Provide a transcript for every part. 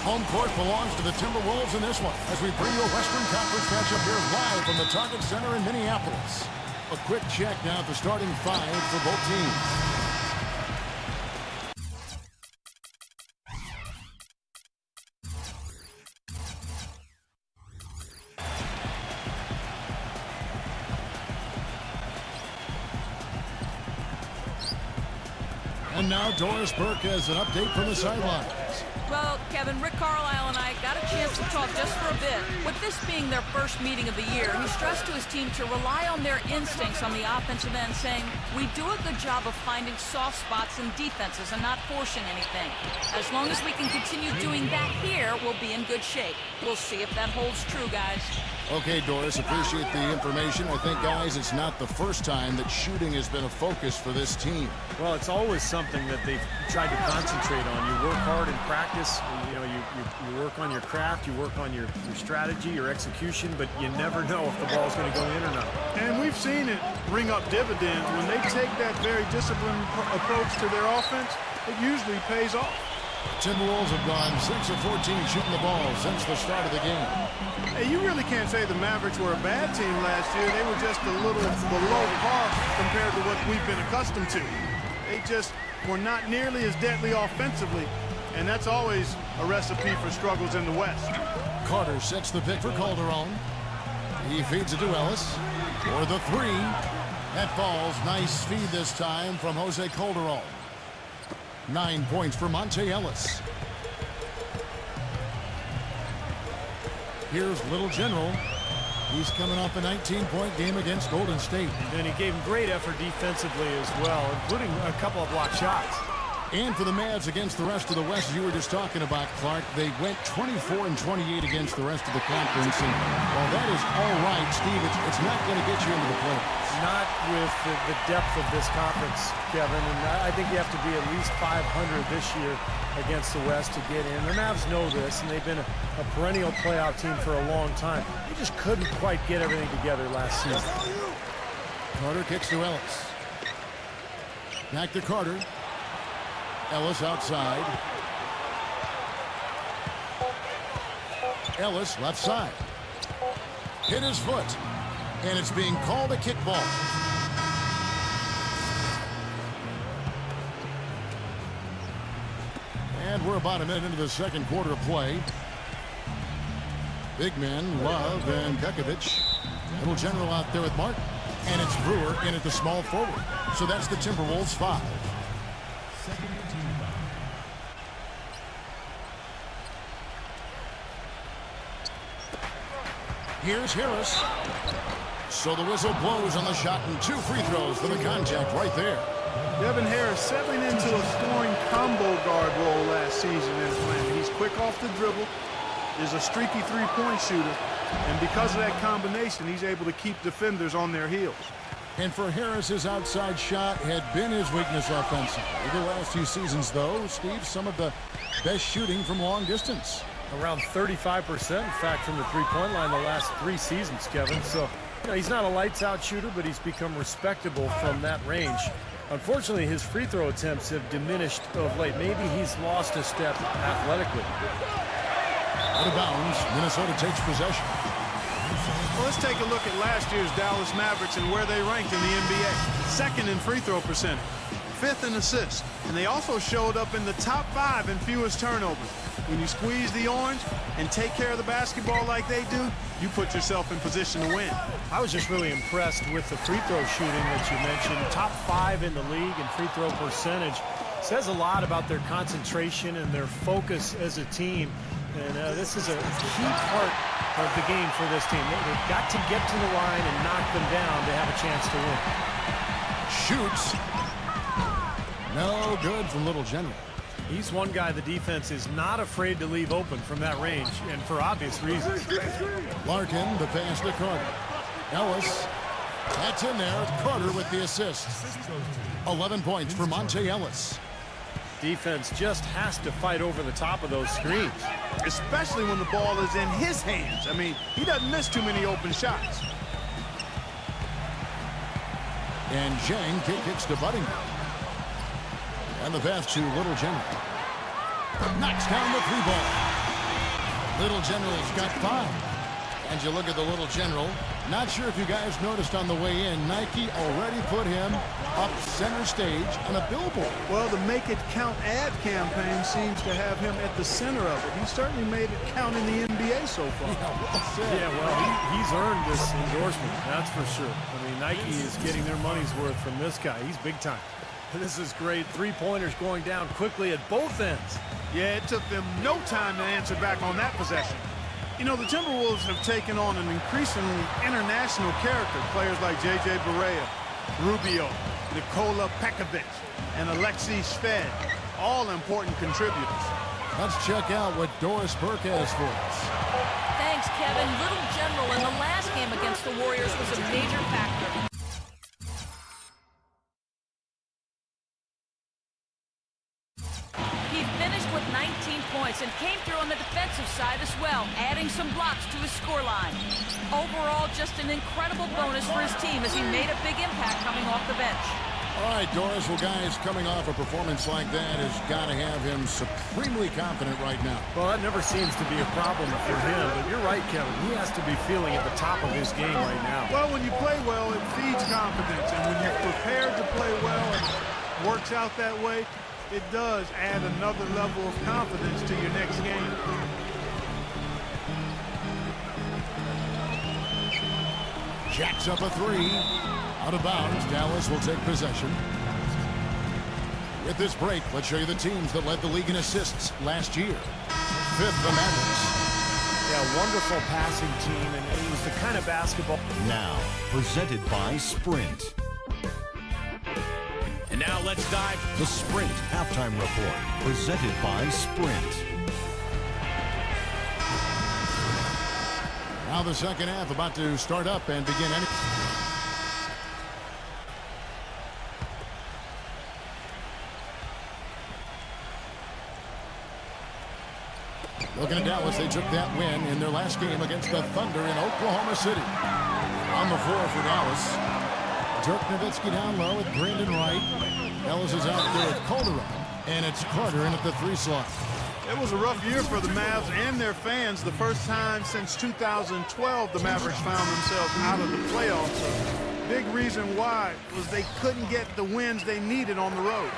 Home court belongs to the Timberwolves in this one as we bring you a Western Conference matchup here live from the Target Center in Minneapolis. A quick check now at the starting five for both teams. And now Doris Burke has an update from the sidelines. Well, Kevin, Rick Carlisle and I got a chance to talk just for a bit. With this being their first meeting of the year, he stressed to his team to rely on their instincts on the offensive end, saying, we do a good job of finding soft spots in defenses and not forcing anything. As long as we can continue doing that here, we'll be in good shape. We'll see if that holds true, guys. Okay, Doris, appreciate the information. I think, guys, it's not the first time that shooting has been a focus for this team. Well, it's always something that they've tried to concentrate on. You work hard in practice. You know, you work on your craft. You work on your strategy, your execution, but you never know if the ball's going to go in or not. And we've seen it bring up dividends. When they take that very disciplined approach to their offense, it usually pays off. Timberwolves have gone 6 of 14 shooting the ball since the start of the game. Hey, you really can't say the Mavericks were a bad team last year. They were just a little below par compared to what we've been accustomed to. They just were not nearly as deadly offensively, and that's always a recipe for struggles in the West. Carter sets the pick for Calderon. He feeds it to Ellis for the three. That falls. Nice feed this time from Jose Calderon. 9 points for Monte Ellis. Here's Little General. He's coming off a 19-point game against Golden State. And he gave him great effort defensively as well, including a couple of block shots. And for the Mavs against the rest of the West, you were just talking about, Clark, they went 24 and 28 against the rest of the conference. And while that is all right, Steve, it's not going to get you into the playoffs. Not with the depth of this conference, Kevin. And I think you have to be at least 500 this year against the West to get in. The Mavs know this, and they've been a perennial playoff team for a long time. They just couldn't quite get everything together last season. Carter kicks to Ellis. Back to Carter. Ellis outside. Ellis left side. Hit his foot. And it's being called a kickball. And we're about a minute into the second quarter of play. Big men, Love and Kukovic. Little General out there with Martin. And it's Brewer in at the small forward. So that's the Timberwolves 5. Here's Harris. So the whistle blows on the shot and 2 free throws for the contact right there. Devin Harris settling into a scoring combo guard role last season in Atlanta. He's quick off the dribble, is a streaky three-point shooter, and because of that combination, he's able to keep defenders on their heels. And for Harris, his outside shot had been his weakness offensively. The last few seasons, though, Steve, some of the best shooting from long distance. Around 35%, in fact, from the three-point line the last 3 seasons, Kevin. So, you know, he's not a lights-out shooter, but he's become respectable from that range. Unfortunately, his free throw attempts have diminished of late. Maybe he's lost a step athletically. Out of bounds, Minnesota takes possession. Well, let's take a look at last year's Dallas Mavericks and where they ranked in the NBA. Second in free throw percentage, 5th in assists, and they also showed up in the top 5 in fewest turnovers. When you squeeze the orange and take care of the basketball like they do, you put yourself in position to win. I was just really impressed with the free throw shooting that you mentioned. Top 5 in the league in free throw percentage. Says a lot about their concentration and their focus as a team. And this is a key part of the game for this team. They've got to get to the line and knock them down to have a chance to win. Shoots. No good from Little General. He's one guy the defense is not afraid to leave open from that range, and for obvious reasons. Larkin, the pass to Carter. Ellis. That's in there. Carter with the assist. 11 points for Monte Ellis. Defense just has to fight over the top of those screens. Especially when the ball is in his hands. I mean, he doesn't miss too many open shots. And Zhang kicks to Buddington. And the pass to Little General. Knocks down the 3 ball. Little General's got 5. And you look at the Little General. Not sure if you guys noticed on the way in, Nike already put him up center stage on a billboard. Well, the Make It Count ad campaign seems to have him at the center of it. He certainly made it count in the NBA so far. Yeah, well, he's earned this endorsement, that's for sure. I mean, Nike is getting their money's worth from this guy. He's big time. This is great. Three-pointers going down quickly at both ends. Yeah, it took them no time to answer back on that possession. You know, the Timberwolves have taken on an increasingly international character. Players like J.J. Barea, Rubio, Nikola Pekovic, and Alexei Shved, all important contributors. Let's check out what Doris Burke has for us. Thanks, Kevin. Little General in the last game against the Warriors was a major factor. With 19 points and came through on the defensive side as well, adding some blocks to his scoreline. Overall, just an incredible bonus for his team as he made a big impact coming off the bench. All right, Doris, well, guys, coming off a performance like that has got to have him supremely confident right now. Well, that never seems to be a problem for him, but you're right, Kevin. He has to be feeling at the top of his game right now. Well, when you play well, it feeds confidence, and when you're prepared to play well and it works out that way, it does add another level of confidence to your next game. Jacks up a 3. Out of bounds. Dallas will take possession. With this break, let's show you the teams that led the league in assists last year. 5th, the Mavericks. Yeah, wonderful passing team, and it was the kind of basketball. Now, presented by Sprint. And now let's dive. The Sprint Halftime Report, presented by Sprint. Now the second half about to start up and begin. Looking at Dallas, they took that win in their last game against the Thunder in Oklahoma City. On the floor for Dallas, Dirk Nowitzki down low with Brandon Wright. Dallas is out there with Calder, and it's Carter in at the 3 slot. It was a rough year for the Mavs and their fans. The first time since 2012 the Mavericks found themselves out of the playoffs. A big reason why was they couldn't get the wins they needed on the road.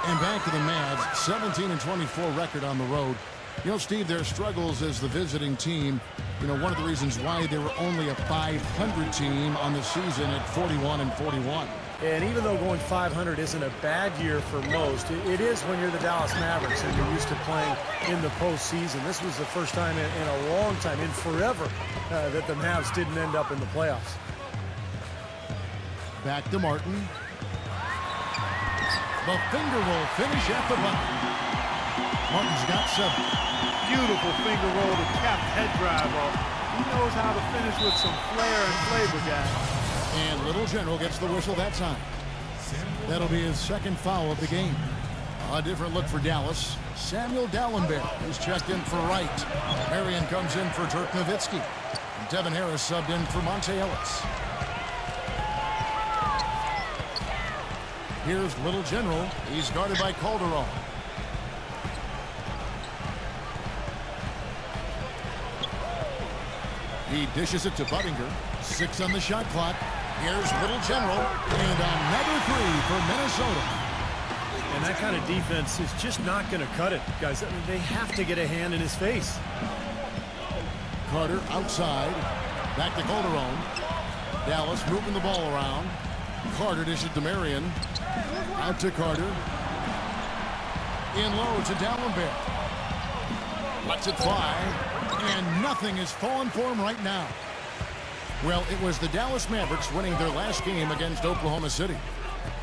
And back to the Mavs, 17-24 record on the road. You know, Steve, their struggles as the visiting team, you know, one of the reasons why they were only a 500 team on the season at 41-41. And even though going 500 isn't a bad year for most, it is when you're the Dallas Mavericks and you're used to playing in the postseason. This was the first time in a long time, in forever, that the Mavs didn't end up in the playoffs. Back to Martin. The finger roll finish at the button. Martin's got 7. Beautiful finger roll to cap head drive off. He knows how to finish with some flair and flavor, guys. And Little General gets the whistle that time. That'll be his second foul of the game. A different look for Dallas. Samuel Dallenberg is checked in for Wright. Marion comes in for Dirk Nowitzki. And Devin Harris subbed in for Monte Ellis. Here's Little General. He's guarded by Calderon. He dishes it to Buttinger. 6 on the shot clock. Here's Little General. And another 3 for Minnesota. And that kind of defense is just not going to cut it, guys. I mean, they have to get a hand in his face. Carter outside. Back to Calderon. Dallas moving the ball around. Carter dishes to Marion. Out to Carter. In low to Dallenberg. Lets it fly. And nothing is falling for him right now. Well, it was the Dallas Mavericks winning their last game against Oklahoma City.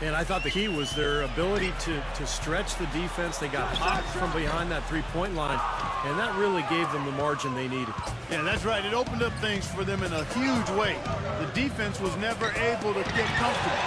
And I thought the key was their ability to stretch the defense. They got hot from behind that three-point line, and that really gave them the margin they needed. Yeah, that's right. It opened up things for them in a huge way. The defense was never able to get comfortable.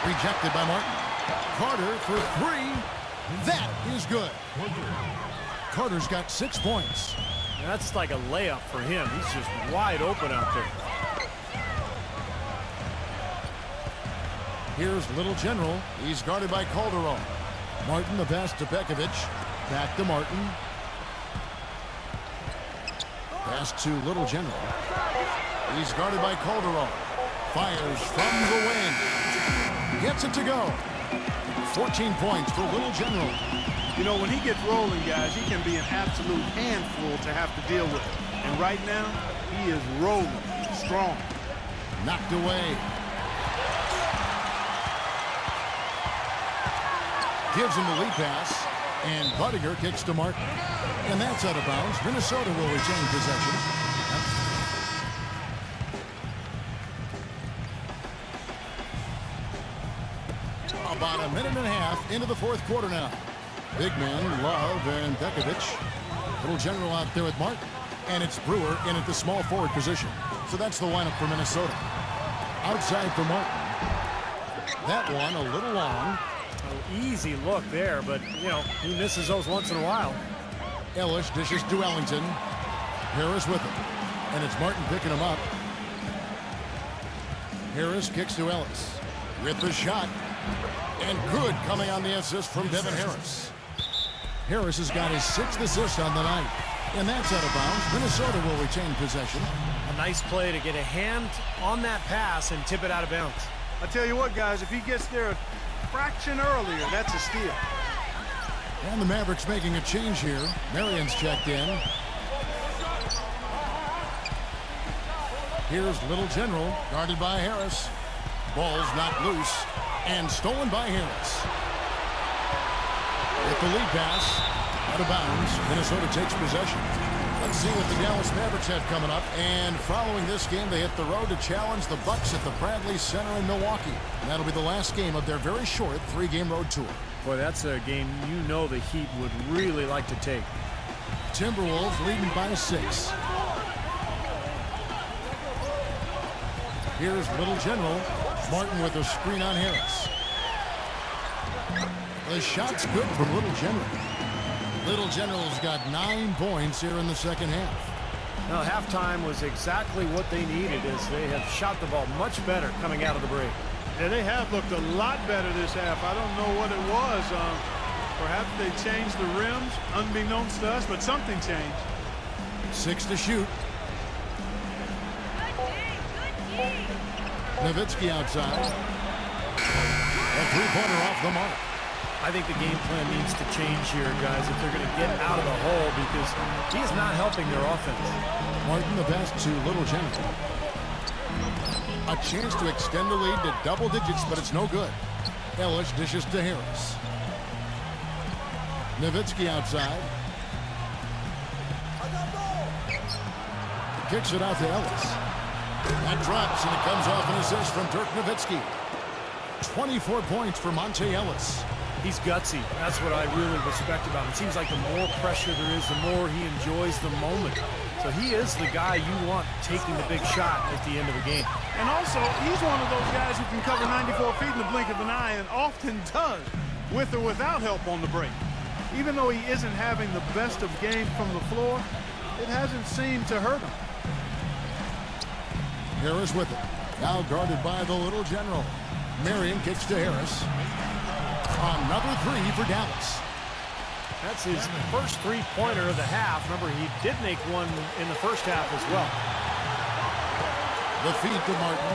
Rejected by Martin. Carter for 3. That is good. Carter's got 6 points. That's like a layup for him. He's just wide open out there. Here's Little General. He's guarded by Calderon. Martin the pass to Pekovic. Back to Martin. Pass to Little General. He's guarded by Calderon. Fires from the wing. Gets it to go. 14 points for Little General. You know, when he gets rolling, guys, he can be an absolute handful to have to deal with. And right now, he is rolling strong. Knocked away. Gives him the lead pass. And Buttiger kicks to Martin. And that's out of bounds. Minnesota will retain possession. About a minute and a half into the fourth quarter now. Big men, Love and Pekovic. Little General out there with Martin. And it's Brewer in at the small forward position. So that's the lineup for Minnesota. Outside for Martin. That one a little long. Easy look there, but, you know, he misses those once in a while. Ellis dishes to Ellington. Harris with him. And it's Martin picking him up. Harris kicks to Ellis. With the shot. And good coming on the assist from Devin Harris. Harris has got his 6th assist on the night. And that's out of bounds. Minnesota will retain possession. A nice play to get a hand on that pass and tip it out of bounds. I tell you what, guys, if he gets there a fraction earlier, that's a steal. And the Mavericks making a change here. Marion's checked in. Here's Little General, guarded by Harris. Ball's knocked loose and stolen by Harris. With the lead pass, out of bounds, Minnesota takes possession. Let's see what the Dallas Mavericks have coming up. And following this game, they hit the road to challenge the Bucks at the Bradley Center in Milwaukee. And that'll be the last game of their very short 3-game road tour. Boy, that's a game you know the Heat would really like to take. Timberwolves leading by 6. Here's Little General. Martin with a screen on Harris. The shot's good from Little General. Little General's got 9 points here in the second half. Now, halftime was exactly what they needed, as they have shot the ball much better coming out of the break. Yeah, they have looked a lot better this half. I don't know what it was. Perhaps they changed the rims, unbeknownst to us, but something changed. 6 to shoot. Nowitzki outside. A 3-pointer off the mark. I think the game plan needs to change here, guys, if they're going to get out of the hole, because he is not helping their offense. Martin the pass to Little General. A chance to extend the lead to double digits, but it's no good. Ellis dishes to Harris. Nowitzki outside. Kicks it out to Ellis. That drops, and it comes off an assist from Dirk Nowitzki. 24 points for Monte Ellis. He's gutsy. That's what I really respect about him. It seems like the more pressure there is, the more he enjoys the moment. So he is the guy you want taking the big shot at the end of the game. And also, he's one of those guys who can cover 94 feet in the blink of an eye, and often does, with or without help on the break. Even though he isn't having the best of games from the floor, it hasn't seemed to hurt him. Harris with it. Now guarded by the Little General. Marion kicks to Harris. Another 3 for Dallas. That's his first 3-pointer of the half. Remember, he did make one in the first half as well. The feed to Martin.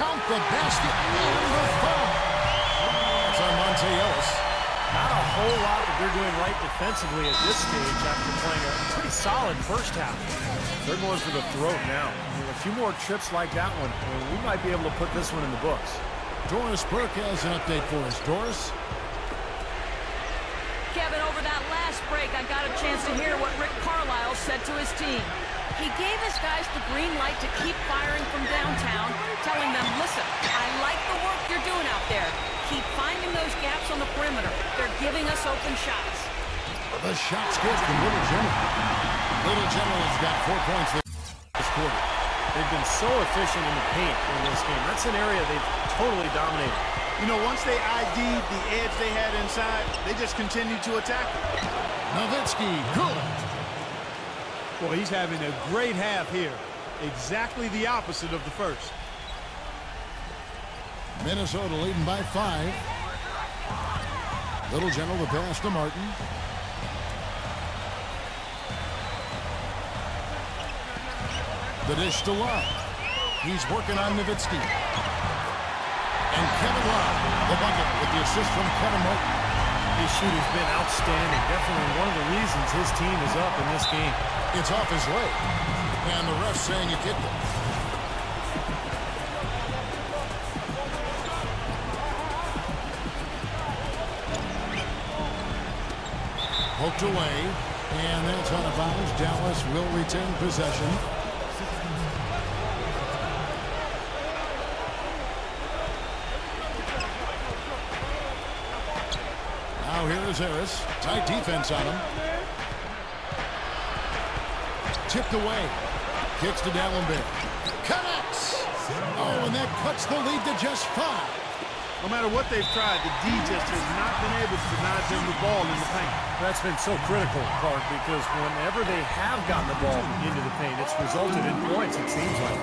Count the basket and the foul. That's on Monte Ellis. Not a whole lot that they're doing right defensively at this stage after playing a pretty solid first half. They're going for the throat now. A few more trips like that one, and we might be able to put this one in the books. Doris Burke has an update for us. Doris? Kevin, over that last break, I got a chance to hear what Rick Carlisle said to his team. He gave his guys the green light to keep firing from downtown, telling them, listen, I like the work you're doing out there. Keep finding those gaps on the perimeter. They're giving us open shots. The shot's good from Little General. Little General has got 4 points this quarter. They've been so efficient in the paint in this game. That's an area they've totally dominated. You know, once they ID'd the edge they had inside, they just continued to attack it. Nowitzki, good. Well, he's having a great half here. Exactly the opposite of the first. Minnesota leading by 5. Little gentle the pass to Martin. The dish to Love. He's working on Nowitzki. And Kevin Love, the bucket with the assist from Kevin Martin. His shooting's been outstanding. Definitely one of the reasons his team is up in this game. It's off his leg. And the ref saying he kicked it. Poked away. And that's out of bounds. Dallas will retain possession. Now here is Harris. Tight defense on him. Tipped away. Kicks to Dallenberg. Connects. Oh, and that cuts the lead to just 5. No matter what they've tried, the D just has not been able to deny them the ball in the paint. That's been so critical, Clark, because whenever they have gotten the ball into the paint, it's resulted in points, it seems like.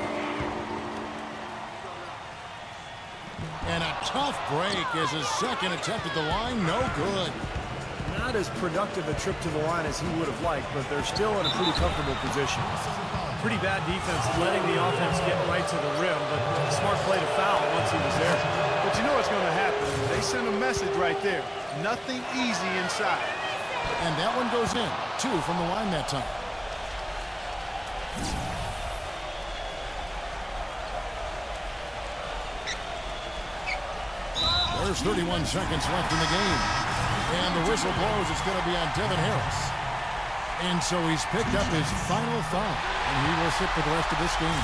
And a tough break as his second attempt at the line, no good. Not as productive a trip to the line as he would have liked, but they're still in a pretty comfortable position. Pretty bad defense, letting the offense get right to the rim, but smart play to foul once he was there. But you know what's going to happen. They send a message right there. Nothing easy inside. And that one goes in. 2 from the line that time. There's 31 seconds left in the game. And the whistle blows. It's going to be on Devin Harris. And so he's picked up his final foul. And he will sit for the rest of this game.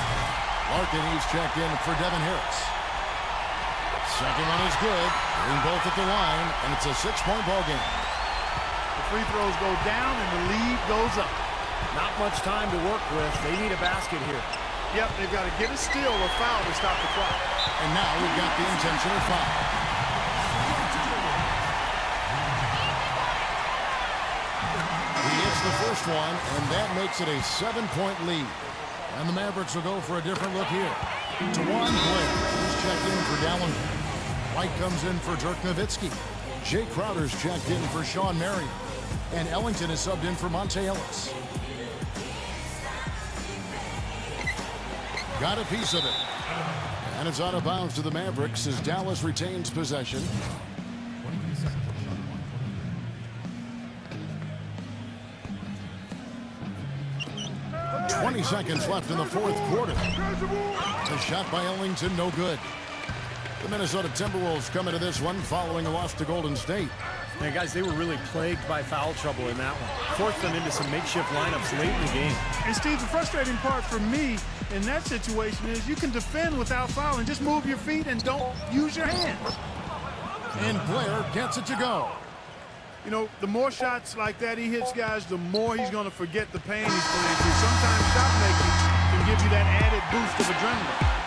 Larkin, he's checked in for Devin Harris. Second one is good. Hitting both at the line. And it's a 6-point ball game. The free throws go down and the lead goes up. Not much time to work with. They need a basket here. Yep, they've got to get a steal or foul to stop the clock. And now we've got the intentional foul. He hits the first one, and that makes it a 7-point lead. And the Mavericks will go for a different look here. Tawan Blair is checked in for Dallin. White comes in for Dirk Nowitzki. Jay Crowder's checked in for Sean Marion. And Ellington is subbed in for Monte Ellis. Got a piece of it. And it's out of bounds to the Mavericks as Dallas retains possession. "20 seconds left in the fourth quarter. A shot by Ellington, no good. The Minnesota Timberwolves come into this one following a loss to Golden State. Man, guys, they were really plagued by foul trouble in that one. Forced them into some makeshift lineups late in the game. And Steve, the frustrating part for me in that situation is you can defend without fouling. Just move your feet and don't use your hands. And Blair gets it to go. You know, the more shots like that he hits, guys, the more he's going to forget the pain he's playing through. Sometimes shot making can give you that added boost of adrenaline.